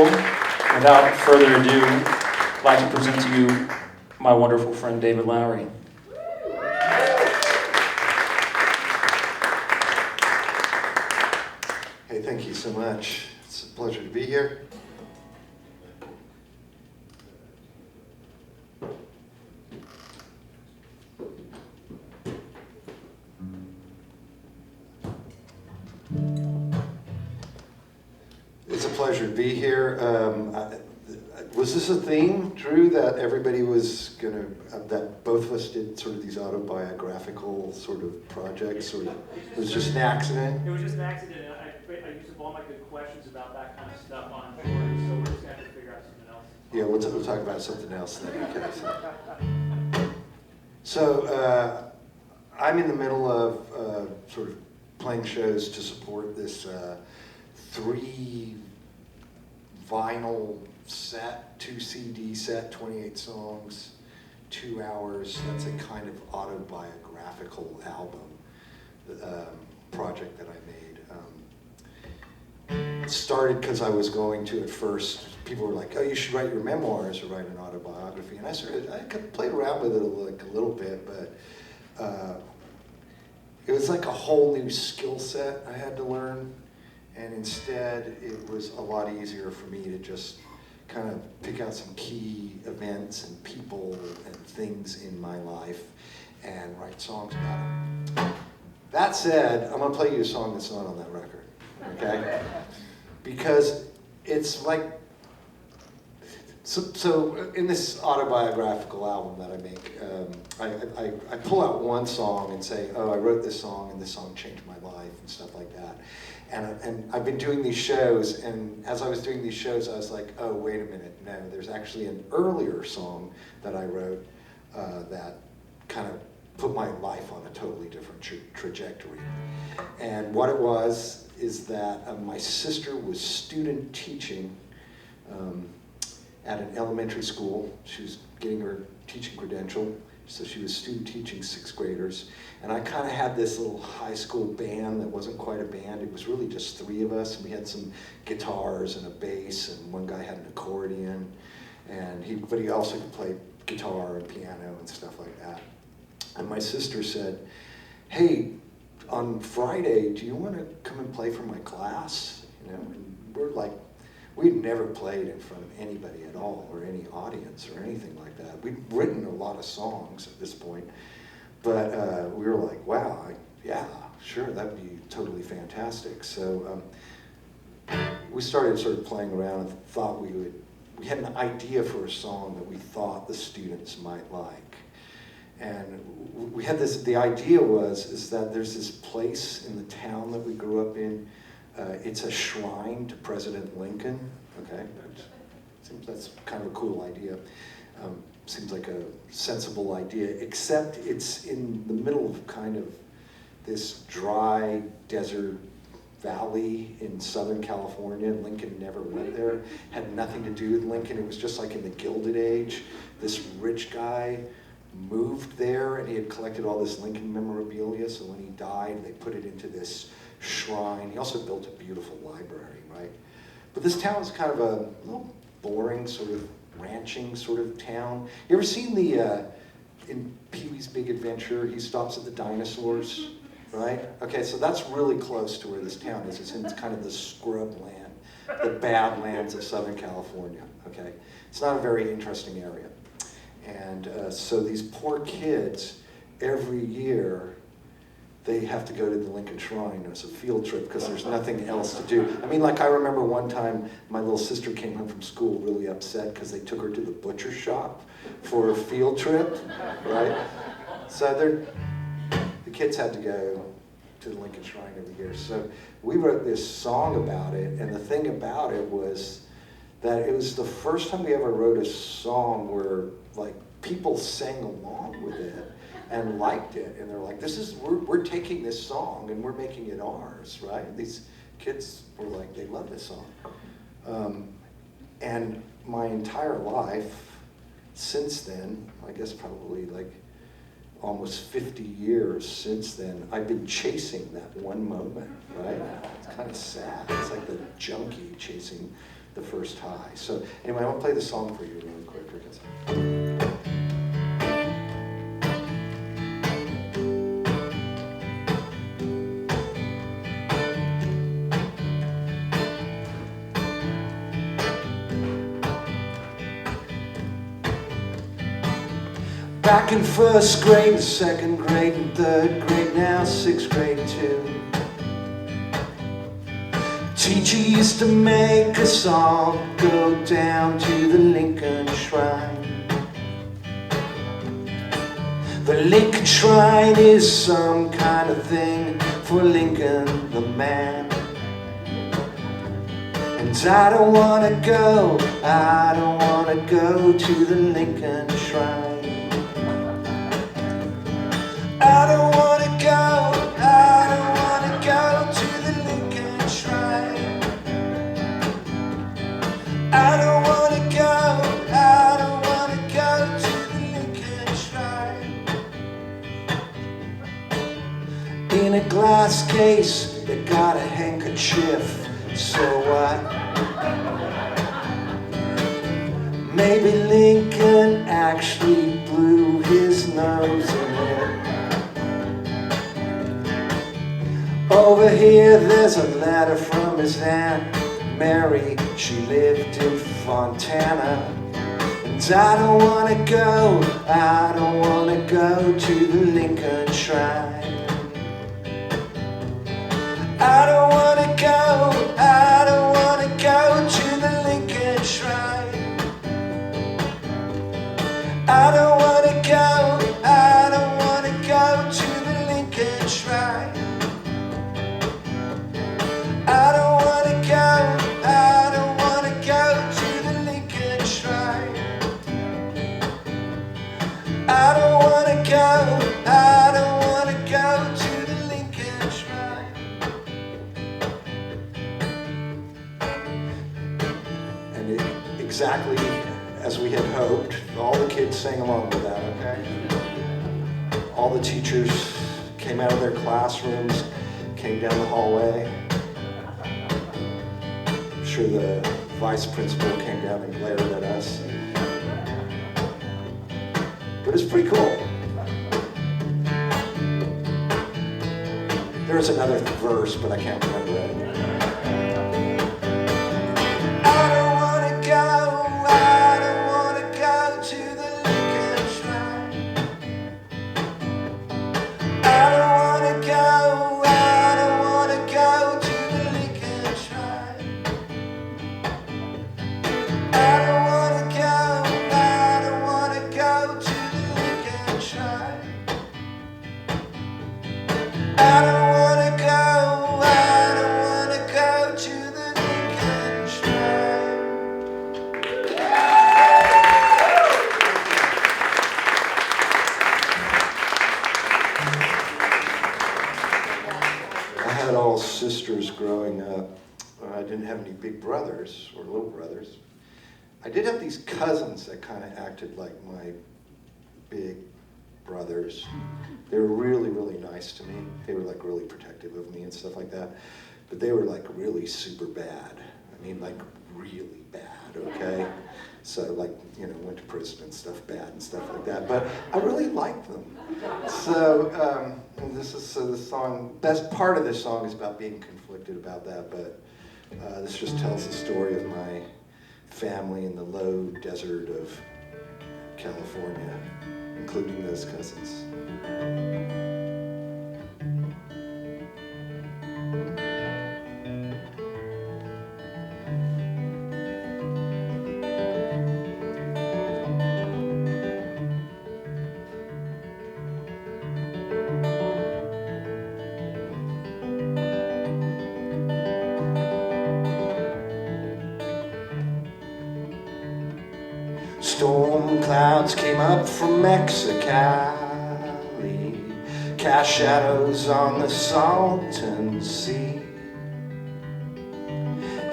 Without further ado, I'd like to present to you my wonderful friend David Lowery. Hey, thank you so much. It's a pleasure to be here. It's a pleasure to be here. Was this a theme, Drew, that everybody was gonna, that both of us did sort of these autobiographical sort of projects, or it was just an accident? It was just an accident. I used up all my good questions about that kind of stuff on board, so we're just going to have to figure out something else. Yeah, we'll talk about something else then. Okay, so I'm in the middle of sort of playing shows to support this 3 vinyl set, 2 CD set, 28 songs, 2 hours. That's a kind of autobiographical album project that I made. It started because I was going to, at first, people were like, oh, you should write your memoirs or write an autobiography. And I played around with it a little bit, but it was like a whole new skill set I had to learn. And instead, it was a lot easier for me to just kind of pick out some key events and people and things in my life and write songs about them. That said, I'm going to play you a song that's not on that record, okay? Because it's like, so in this autobiographical album that I make, I pull out one song and say, oh, I wrote this song and this song changed my life and stuff like that. And I've been doing these shows, and as I was doing these shows, I was like, oh, wait a minute, no, there's actually an earlier song that I wrote that kind of put my life on a totally different trajectory. And what it was is that my sister was student teaching at an elementary school. She was getting her teaching credential, so she was student teaching 6th graders. And I kind of had this little high school band that wasn't quite a band. It was really just 3 of us. And we had some guitars and a bass, and one guy had an accordion. But he also could play guitar and piano and stuff like that. And my sister said, hey, on Friday, do you want to come and play for my class? You know, and we're like, we'd never played in front of anybody at all, or any audience or anything like that. We'd written a lot of songs at this point, but we were like, wow, yeah, sure, that'd be totally fantastic. So we started sort of playing around and thought we had an idea for a song that we thought the students might like. And we had this, the idea is that there's this place in the town that we grew up in. It's a shrine to President Lincoln, okay? Seems that's kind of a cool idea. Seems like a sensible idea, except it's in the middle of kind of this dry desert valley in Southern California. Lincoln never went there, had nothing to do with Lincoln. It was just like in the Gilded Age. This rich guy moved there, and he had collected all this Lincoln memorabilia, so when he died, they put it into this shrine. He also built a beautiful library, right? But this town is kind of a little boring, sort of ranching sort of town. You ever seen in Pee-wee's Big Adventure, he stops at the dinosaurs, right? Okay, so that's really close to where this town is. It's in kind of the scrub land, the badlands of Southern California, okay? It's not a very interesting area. And so these poor kids, every year, they have to go to the Lincoln Shrine as a field trip because there's nothing else to do. I mean, like I remember one time my little sister came home from school really upset because they took her to the butcher shop for a field trip, right? So the kids had to go to the Lincoln Shrine every year. So we wrote this song about it, and the thing about it was that it was the first time we ever wrote a song where like people sang along with it and liked it, and they're like, we're taking this song and we're making it ours, right? These kids were like, they love this song. And my entire life since then, I guess probably like almost 50 years since then, I've been chasing that one moment, right? It's kind of sad. It's like the junkie chasing the first high. So anyway, I want to play the song for you really quick. Back in first grade, and second grade, and third grade, now sixth grade too. Teacher used to make us all go down to the Lincoln Shrine. The Lincoln Shrine is some kind of thing for Lincoln the man. And I don't wanna go, I don't wanna go to the Lincoln Shrine. I don't wanna go, I don't wanna go to the Lincoln Shrine. I don't wanna go, I don't wanna go to the Lincoln Shrine. In a glass case, they got a handkerchief, so what? Maybe Lincoln actually blew his nose in it. Over here there's a letter from his Aunt Mary. She lived in Fontana. And I don't wanna go, I don't wanna go to the Lincoln Shrine. I don't wanna go, I don't wanna go to the Lincoln Shrine. I don't wanna go, I don't wanna go to the Lincoln Shrine. I don't wanna go, I don't wanna go to the Lincoln Shrine. I don't wanna go, I don't wanna go to the Lincoln Shrine. And exactly as we had hoped, all the kids sang along with that, okay? All the teachers came out of their classrooms, came down the hallway. I'm sure the vice principal came down and glared at us. But it's pretty cool. There is another verse, but I can't remember it. I don't wanna go, I don't wanna go to the Lincoln Shrine. I don't wanna go, I don't wanna go to the Lincoln Shrine. I don't wanna go, I don't wanna go to the Lincoln Shrine. I don't wanna go, I don't wanna go to the Lincoln Shrine. I had all sisters growing up. I didn't have any big brothers or little brothers. I did have these cousins that kind of acted like my big brothers. They were really, really nice to me. They were like really protective of me and stuff like that. But they were like really super bad. I mean, like really bad, okay? So like, you know, went to prison and stuff bad and stuff like that. But I really liked them. So and this song, best part of this song is about being conflicted about that, but this just tells the story of my family in the low desert of California, including those cousins. Storm clouds came up from Mexicali, cast shadows on the Salton Sea.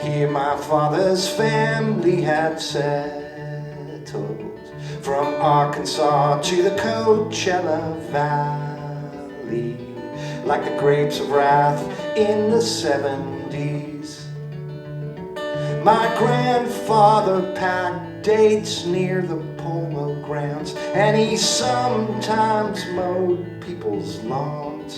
Here my father's family had settled, from Arkansas to the Coachella Valley, like the grapes of wrath in the 70s. My grandfather packed dates near the polo grounds, and he sometimes mowed people's lawns.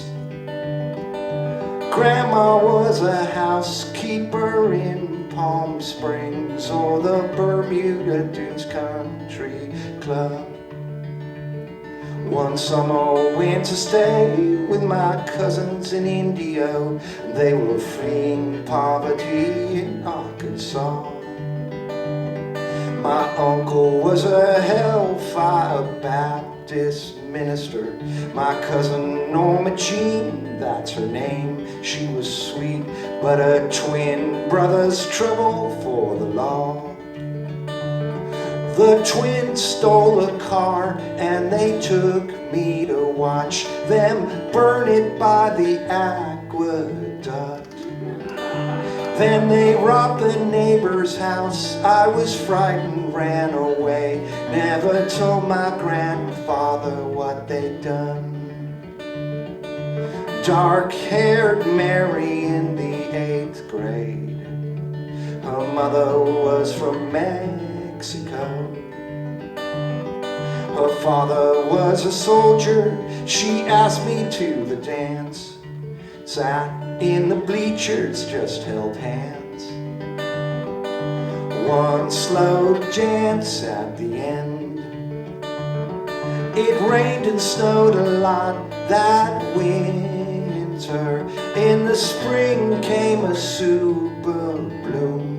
Grandma was a housekeeper in Palm Springs or the Bermuda Dunes Country Club. One summer I went to stay with my cousins in Indio. They were fleeing poverty in Arkansas. My uncle was a Hellfire Baptist minister. My cousin Norma Jean, that's her name, she was sweet, but her twin brother's trouble for the law. The twins stole a car and they took me to watch them burn it by the aqueduct. Then they robbed the neighbor's house. I was frightened, ran away, never told my grandfather what they'd done. Dark-haired Mary in the 8th grade. Her mother was from Mexico. Her father was a soldier. She asked me to the dance. Sat in the bleachers, just held hands. One slow dance at the end. It rained and snowed a lot that winter. In the spring came a super bloom.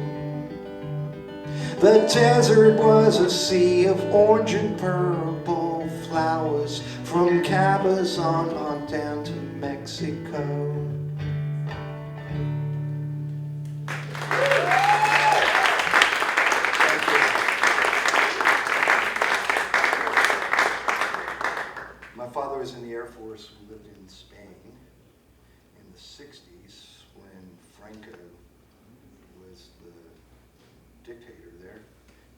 The desert was a sea of orange and purple flowers, from Cabazon on down to Mexico. My father was in the Air Force. We lived in Spain in the 60s when Franco was the dictator there.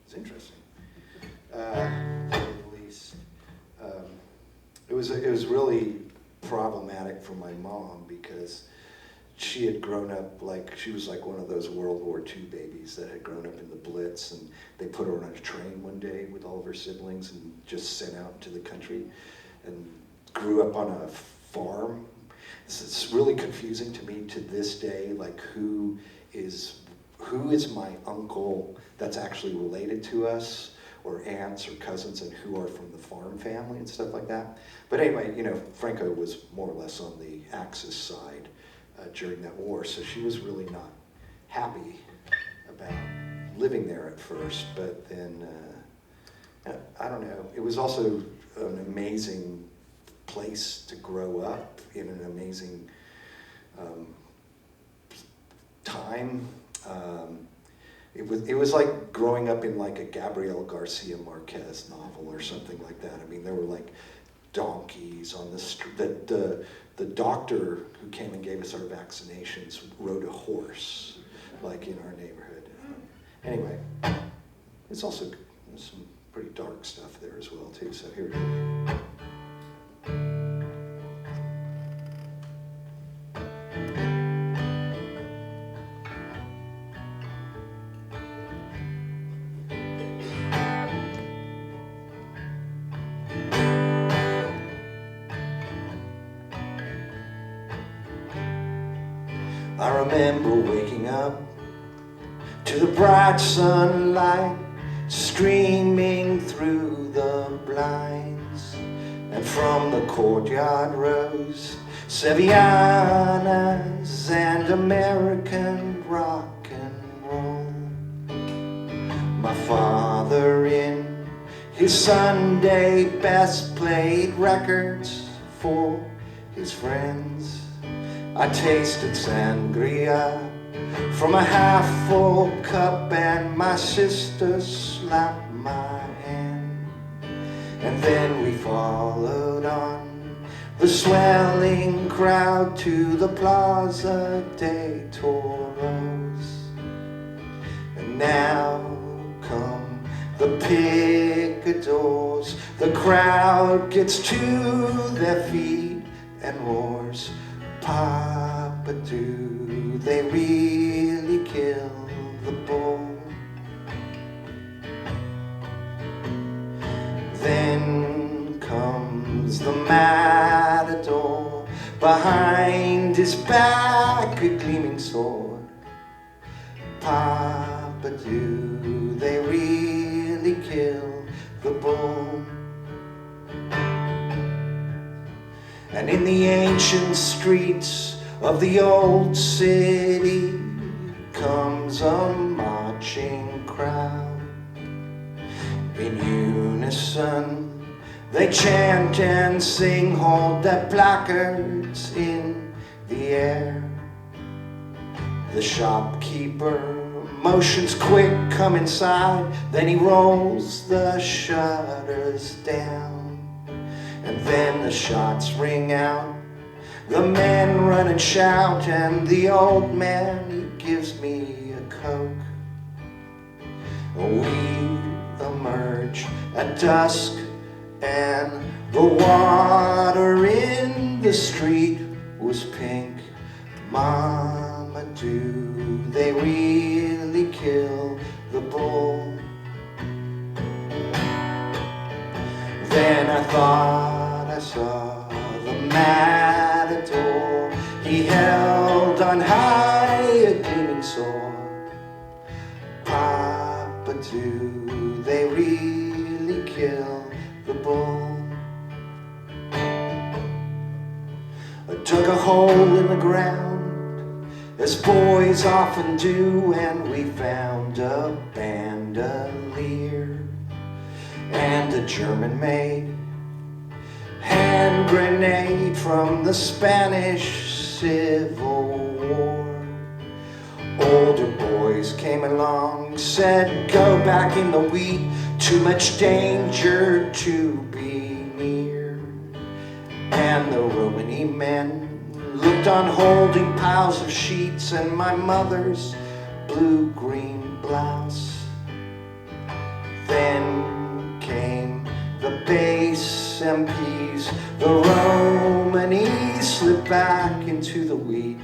It's interesting, to say the least. It was really problematic for my mom because she had grown up she was like one of those World War II babies that had grown up in the Blitz, and they put her on a train one day with all of her siblings and just sent out into the country and grew up on a farm. It's really confusing to me to this day, like who is my uncle that's actually related to us, or aunts or cousins, and who are from the farm family and stuff like that. But anyway, Franco was more or less on the Axis side during that war, so she was really not happy about living there at first. But then, I don't know, it was also an amazing place to grow up in an amazing time. It was like growing up in like a Gabriel Garcia Marquez novel or something like that. I mean, there were like donkeys on the street. The doctor who came and gave us our vaccinations rode a horse, like in our neighborhood. Anyway, it's also some pretty dark stuff there as well too. So here it is. I remember waking up to the bright sunlight streaming through the blinds, and from the courtyard rose Sevillanas and American rock and roll. My father in his Sunday best played records for his friends. I tasted sangria from a half-full cup, and my sister slapped my hand. And then we followed on the swelling crowd to the Plaza de Toros. And now come the picadors. The crowd gets to their feet and roars, Papa, do they really kill the bull? behind his back a gleaming sword. Papa, do they really kill the bull? And in the ancient streets of the old city comes a marching crowd. In unison they chant and sing, hold their placards in the air. The shopkeeper motions quick, come inside, then he rolls the shutters down. And then the shots ring out, the men run and shout, and the old man, he gives me a Coke. We emerge at dusk, and the water in the street was pink. Mama, do they really kill the bull? Then I thought I saw the matador. He held on high a gleaming sword. Papa, do they really kill the bull? I took a hole in the ground, as boys often do, and we found a bandolier and a German-made hand grenade from the Spanish Civil War. Older boys came along, said, go back in the wheat, too much danger to be near. And the Romany men looked on holding piles of sheets and my mother's blue-green blouse. Then came the base MPs, the Romany slipped back into the wheat.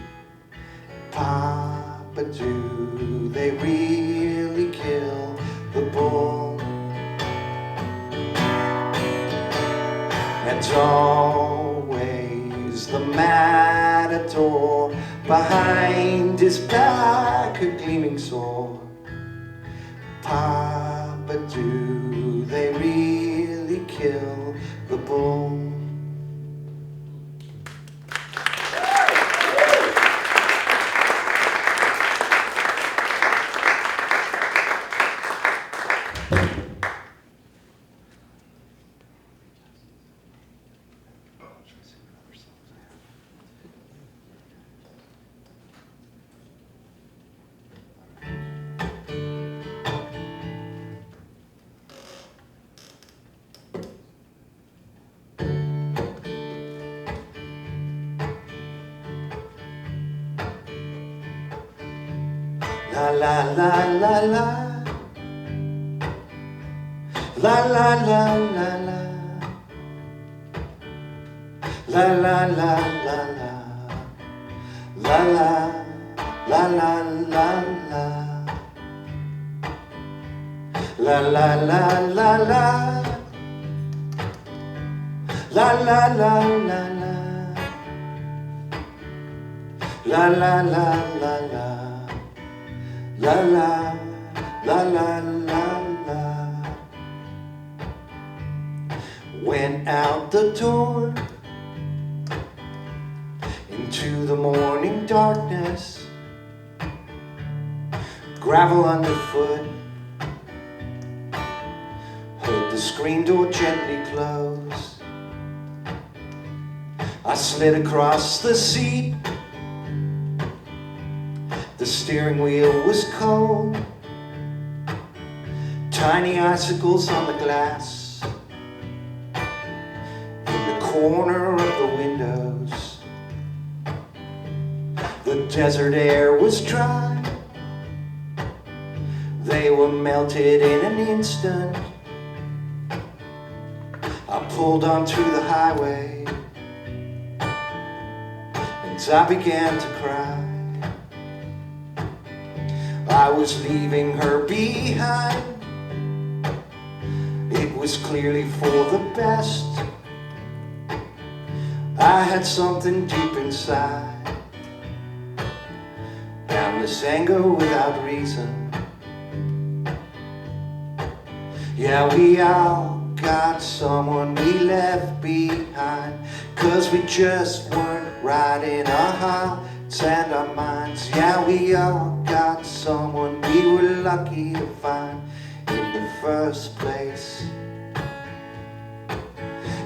Papa, do they really kill the bull? And always the matador, behind his back a gleaming sword. Papa, do they really kill the bull? La la la la la, la la la la la, la la la la la, la la la la la la, la la la la la, la la la la la, la la la la la. La la, la la la la. Went out the door into the morning darkness, gravel underfoot, heard the screen door gently close. I slid across the seat. The steering wheel was cold, tiny icicles on the glass, in the corner of the windows. The desert air was dry, they were melted in an instant. I pulled onto the highway and I began to cry. I was leaving her behind. It was clearly for the best. I had something deep inside, boundless anger without reason. Yeah, we all got someone we left behind, 'cause we just weren't right in our hearts and our minds. Yeah, we all got someone we were lucky to find in the first place.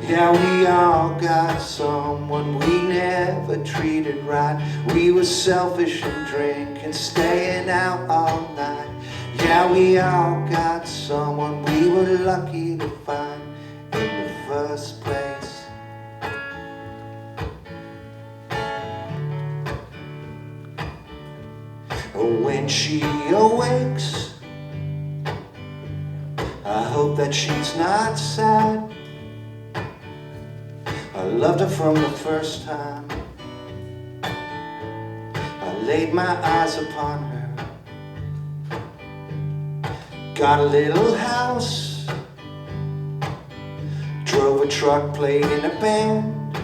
Yeah, we all got someone we never treated right. We were selfish and drinking, staying out all night. Yeah, we all got someone we were lucky to find in the first place. When she awakes, I hope that she's not sad. I loved her from the first time I laid my eyes upon her. Got a little house, drove a truck, played in a band,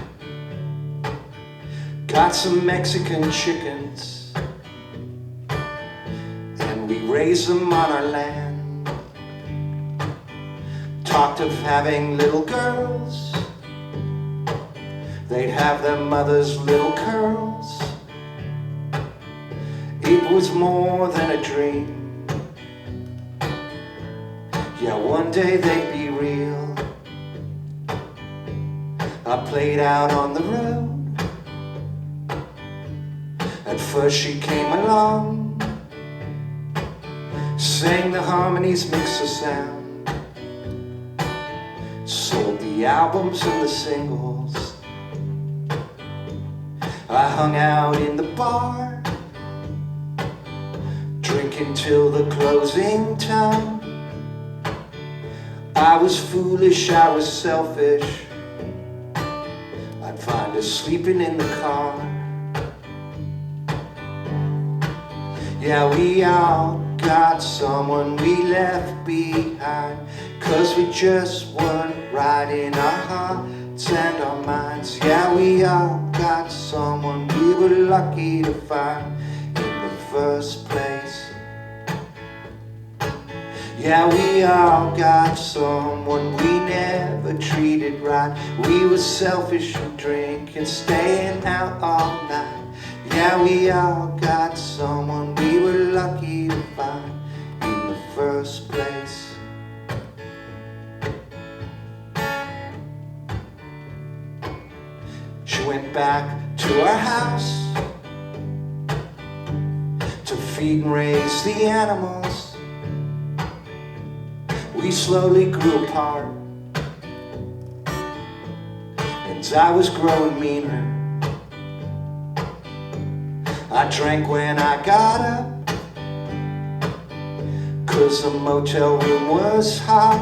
got some Mexican chickens, and we raised them on our land. Talked of having little girls, they'd have their mother's little curls. It was more than a dream. Yeah, one day they'd be real. I played out on the road. At first she came along, sang the harmonies, mixed the sound, sold the albums and the singles. I hung out in the bar, drinking till the closing time. I was foolish, I was selfish. I'd find her sleeping in the car. Yeah, we all got someone we left behind, 'cause we just weren't right in our hearts and our minds. Yeah, we all got someone we were lucky to find in the first place. Yeah, we all got someone we never treated right. We were selfish and drinking, staying out all night. Yeah, we all got someone we were lucky to find in the first place. She went back to our house to feed and raise the animals. We slowly grew apart, and I was growing meaner. I drank when I got up, 'cause the motel room was hot.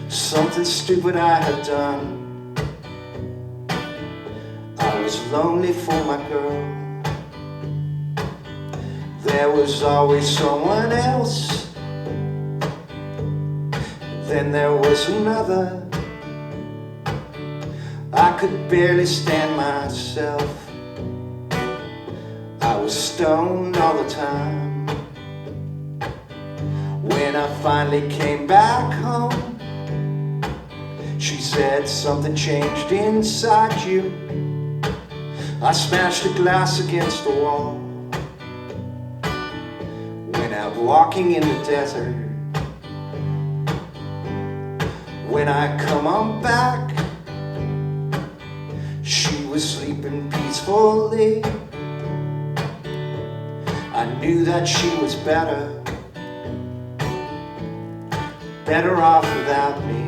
Something stupid I had done. I was lonely for my girl. There was always someone else. Then there was another. I could barely stand myself. I was stoned all the time. When I finally came back home, she said something changed inside you. I smashed a glass against the wall, went out walking in the desert. When I come on back, she was sleeping peacefully. I knew that she was better off without me.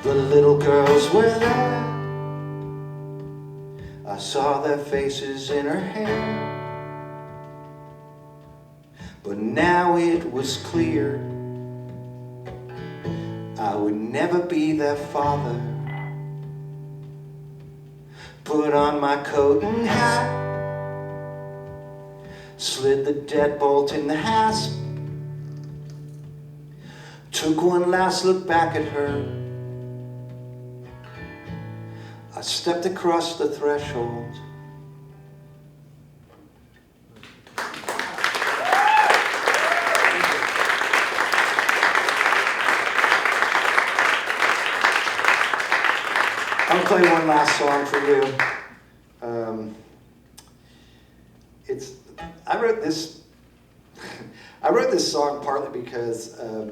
The little girls were there, I saw their faces in her hair. But now it was clear I would never be their father. Put on my coat and hat, slid the deadbolt in the hasp, took one last look back at her, stepped across the threshold. I'll play one last song for you. I wrote this song partly because a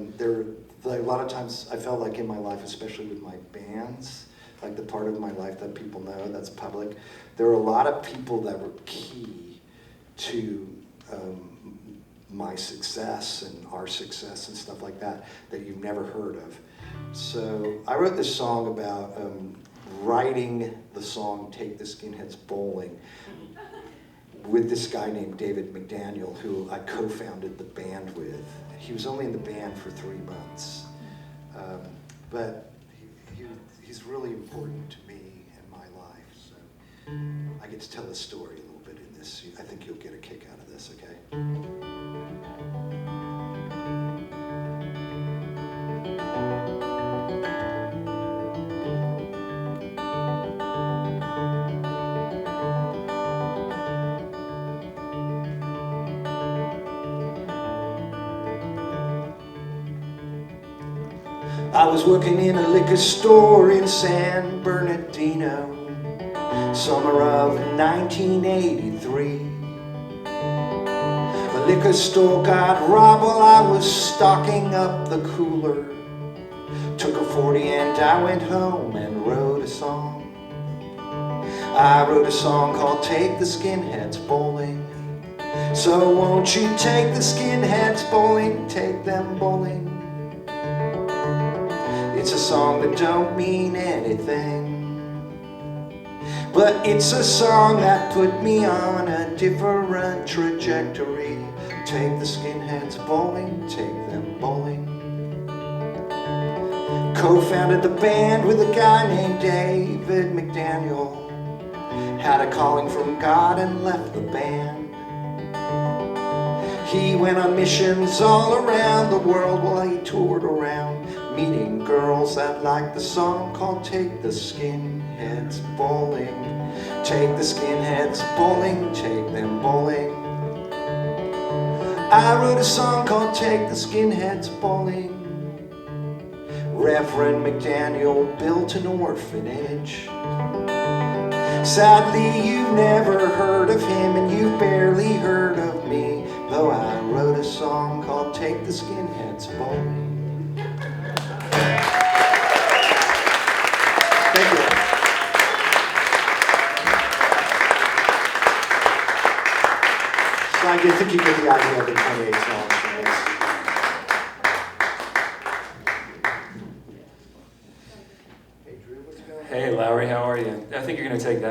lot of times I felt like in my life, especially with my bands, like the part of my life that people know that's public, there were a lot of people that were key to my success and our success and stuff like that you've never heard of. So I wrote this song about writing the song Take the Skinheads Bowling with this guy named David McDaniel, who I co-founded the band with. He was only in the band for 3 months, but he's really important to me and my life, so I get to tell the story a little bit in this. I think you'll get a kick out of this, okay? I was working in a liquor store in San Bernardino, summer of 1983. The liquor store got robbed while I was stocking up the cooler. Took a 40 and I went home and wrote a song. I wrote a song called Take the Skinheads Bowling. So won't you take the skinheads bowling, take them bowling. It's a song that don't mean anything, but it's a song that put me on a different trajectory. Take the skinheads bowling, take them bowling. Co-founded the band with a guy named David McDaniel. Had a calling from God and left the band. He went on missions all around the world while he toured around, meeting girls that liked the song called Take the Skinheads Bowling. Take the skinheads bowling, take them bowling. I wrote a song called Take the Skinheads Bowling. Reverend McDaniel built an orphanage. Sadly, you've never heard of him and you've barely heard of me, though I wrote a song called Take the Skinheads Bowling. Thank you. So I think you get the idea of the 28 songs from this. Hey, Lowry, how are you? I think you're going to take that.